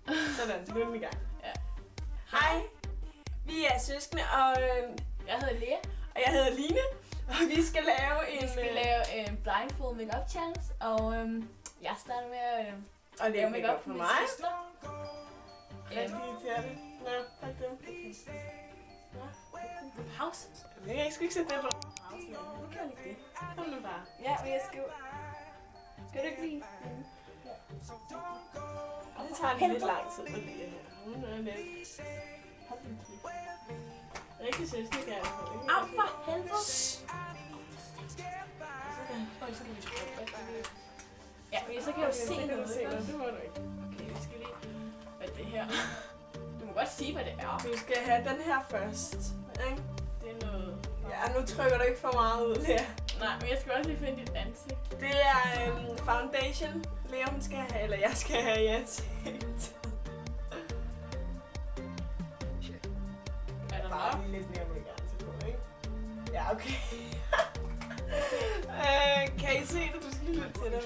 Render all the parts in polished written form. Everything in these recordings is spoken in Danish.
Sådan, nu er den i gang. Ja. Hej, vi er søskende, og Jeg hedder Lea. og jeg hedder Line, og vi skal lave en... Vi skal lave en blindfold makeup challenge, og jeg starter med at og lave makeup for for mig. min søster. Rigtig irriterende. Nå, tak dem. Pause. Jeg skal ikke sætte den på. Nu kan jeg ikke det. Kom nu bare. Ja, men jeg skal jo... Skal du ikke lide? Og det tager lige lidt lang tid på det her. Hun er lidt... Rigtig søskende gerne. Au, for helvede! Så kan vi spørge. Ja, men så kan jeg jo se noget. Det må du ikke. Okay, vi skal lige... Hvad er det her? Du må godt sige, hvad det er. Vi skal have den her først. Ikke? Det er noget... Ja, nu trykker du ikke for meget ud her. Nej, men jeg skal også lige finde dit ansigt. Det er foundation. Lea, hun skal have, eller jeg skal have i ansigt. Er der Bare nok? lige lidt mere på det grænse på, ikke? Ja, okay. Kan I se det? Du skal lige lidt til dig.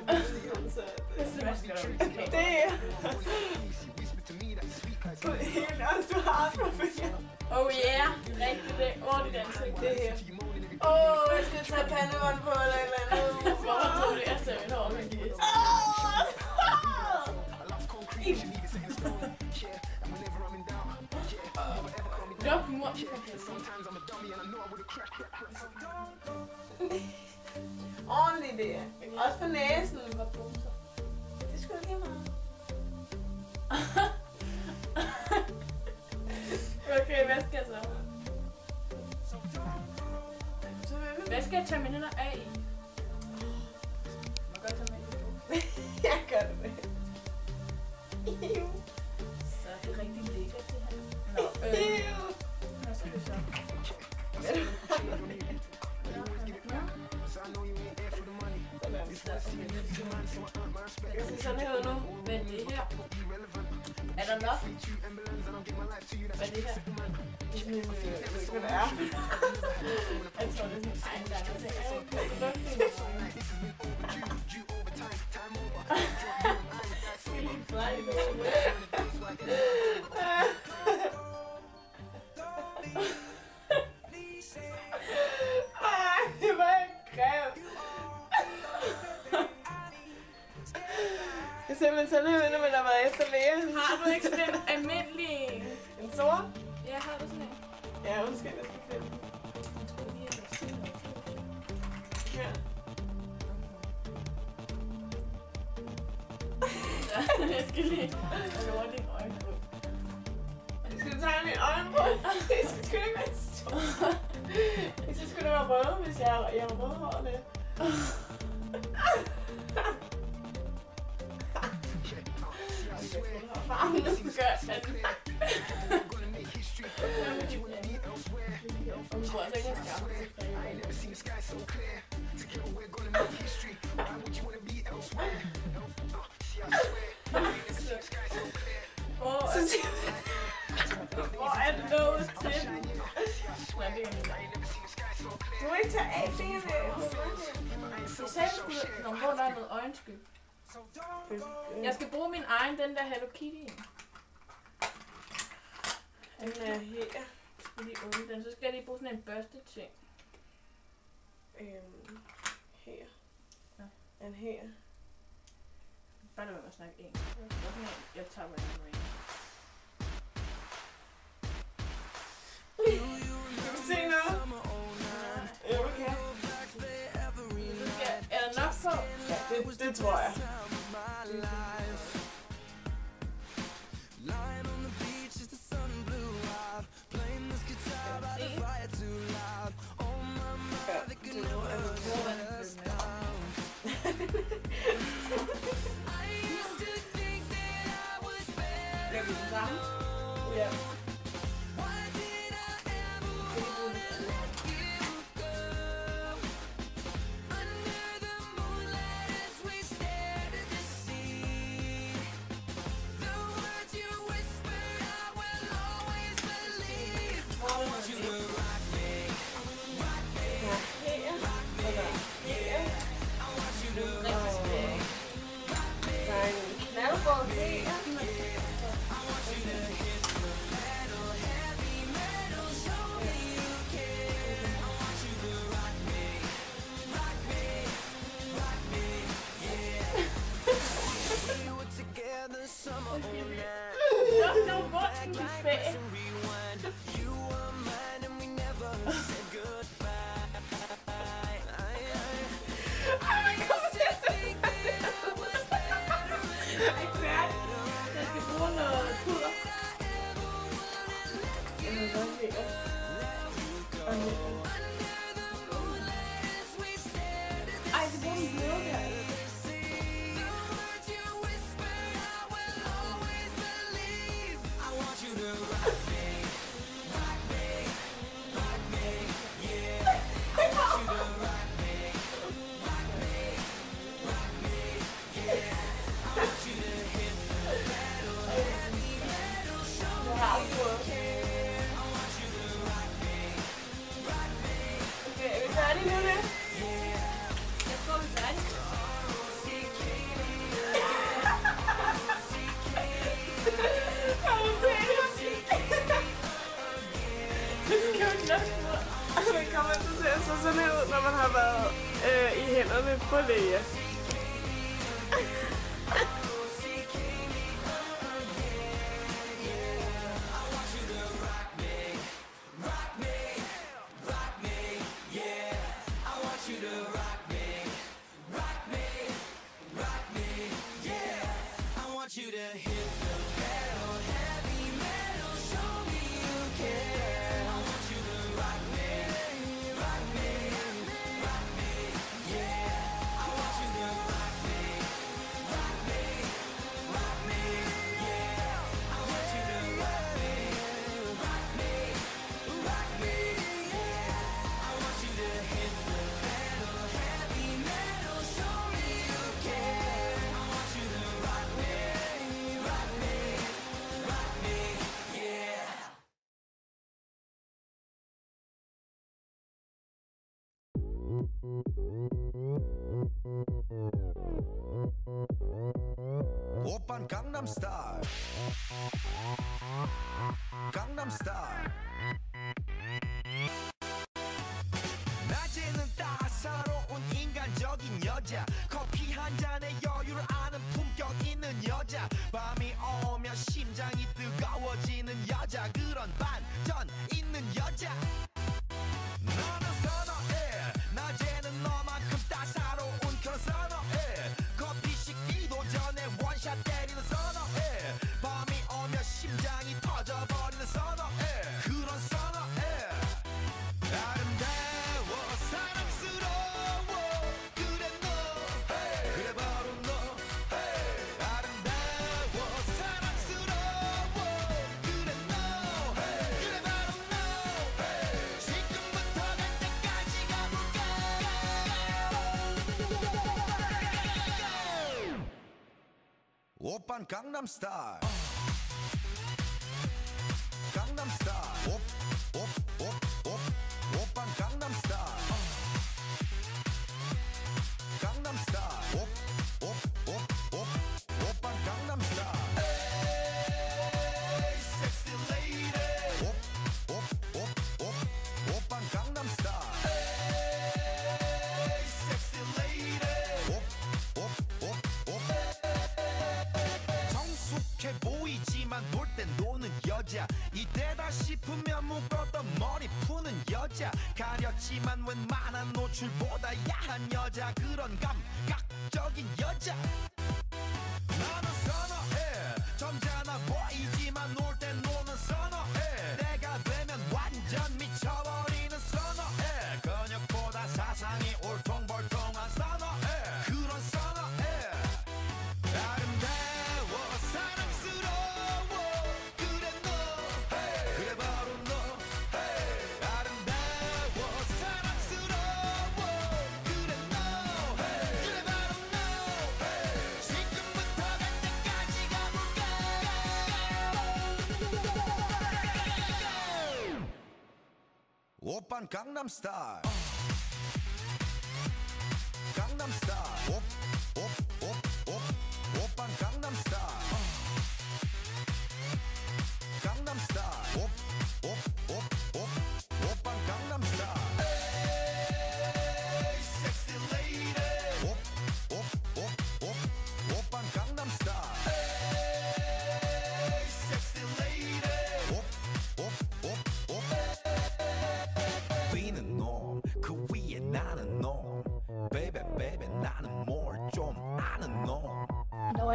Hvad skal du? Det er... Helt også, du har afrofinger. Oh yeah! Rigtig det. Ordentligt ansigt. Det her. Jeg skal tage pandevånd på eller et eller andet. Hvorfor tror du, jeg ser mit hår med gæst? Luk mor. Ordentligt det. Også på næsen. Det skulle lige meget. Okay, hvad skal jeg så? Hvad skal jeg tage mine hænder af i? Må godt tage mine på. Jeg gør det med. Så er det rigtig lækkert det her. Nå, hvad skal vi så? Jeg skal sådan her ud nu. Hvad er det her? Er der nok? Hvad er det her? Jeg ved ikke, hvad det er. Jeg tror, det er sådan en egen ting. Det var en grim. Det er simpelthen sådan her, når man har været efter Lea. Har du ikke sådan en almindelig... En sort? Ja, har du sådan en? Ja, undskyld, jeg skal finde den. Her. Jeg skal lige lave dine øjne på. Skal du tage mine øjne på? Det skal sgu ikke være stort. Det skal sgu da være røde, hvis jeg har rødhårede. Far, nu gør jeg det. Og du tror altså ikke, jeg Hvor er det nået til? Nej, det er ikke. Du må ikke tage af fingrene. Du sagde, du skulle... Nå, hvor der er noget øjenskyld. Jeg skal bruge min egen, den der Hello Kitty. Den er her. Skal lige åbne den, så skal jeg lige bruge sådan en børste ting. Her. Ja. Den her. Bare lad mig at snakke engelsk. Jeg tager mig den med. Kan du se noget? Ja, okay. Er der nok på? Ja, det tror jeg. Gør vi det samme? Ja. bag. Ej, man kommer til at se det. Jeg er ikke færdig. Jeg skal bruge noget puder. Det er godt lækkert. Ej, det bruger min bløde der. Okay, er vi færdige nu, det? Jeg tror, vi er færdige. Man kommer til at se sådan her ud, når man har været i hænderne på læge. 오빤 강남스타일 강남스타일 낮에는 따사로운 인간적인 여자 커피 한 잔에 여유를 아는 품격 있는 여자 밤이 오면 심장이 뜨거워지는 여자 그런 반전 있는 여자 너는 선어해 낮에는 너만큼 따사로운 그런 선어해 커피 식기도 전에 원샷 때리는 선어해 밤이 오면 심장이 터져버리는 선어해 그런 선어해 아름다워 사랑스러워 그래 너 그래 바로 너 아름다워 사랑스러워 그래 너 그래 바로 너 지금부터 갈 때까지 가볼까 오빤 강남스타일 강남스타일 오빤 강남스타일 강남스타일 오빤 강남스타일 에이 섹시 레이디 오빤 강남스타일 에이 섹시 레이디 성숙해 보이지만 놀 땐 노는 여자 이때다 싶으면 묶었던 머리 푸는 여자 가렸지만 웬만한 노출보다 야한 여자 그런 감각적인 여자 나는 선어해 점잖아 보이지만 놀 땐 노는 선어해 내가 되면 완전 미쳐버리는 선어해 근육보다 사상이 울퉁불퉁한 선어해 그런 선어해 아름다워 사랑스러워 그래 너 그래 바로 너 아름다워 사랑스러워 그래 너 그래 바로 너 지금부터 갈 때까지 가볼까 오빤 강남스타일 강남스타일 오빤 강남스타일 강남스타일 오빤 강남스타일 에이 섹시 레이디 오빤 강남스타일 에이 섹시 레이디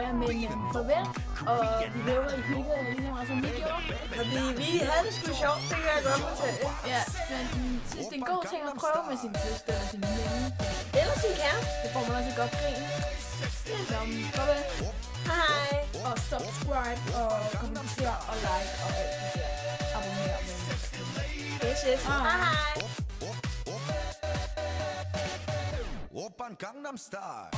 jer, men farvel. Og vi håber, I hyggede lige så meget som vi gjorde. Fordi vi havde det sgu sjovt, det kan jeg godt fortælle. Ja, men synes, det er en god ting at prøve med sin søster eller sin veninde. Eller sin kæreste. Det får man også et godt grin. Så farvel. Hej. Og subscribe og kommenter og like og alt det der. Abonner med. Yes. Hej. 오빤 강남스타일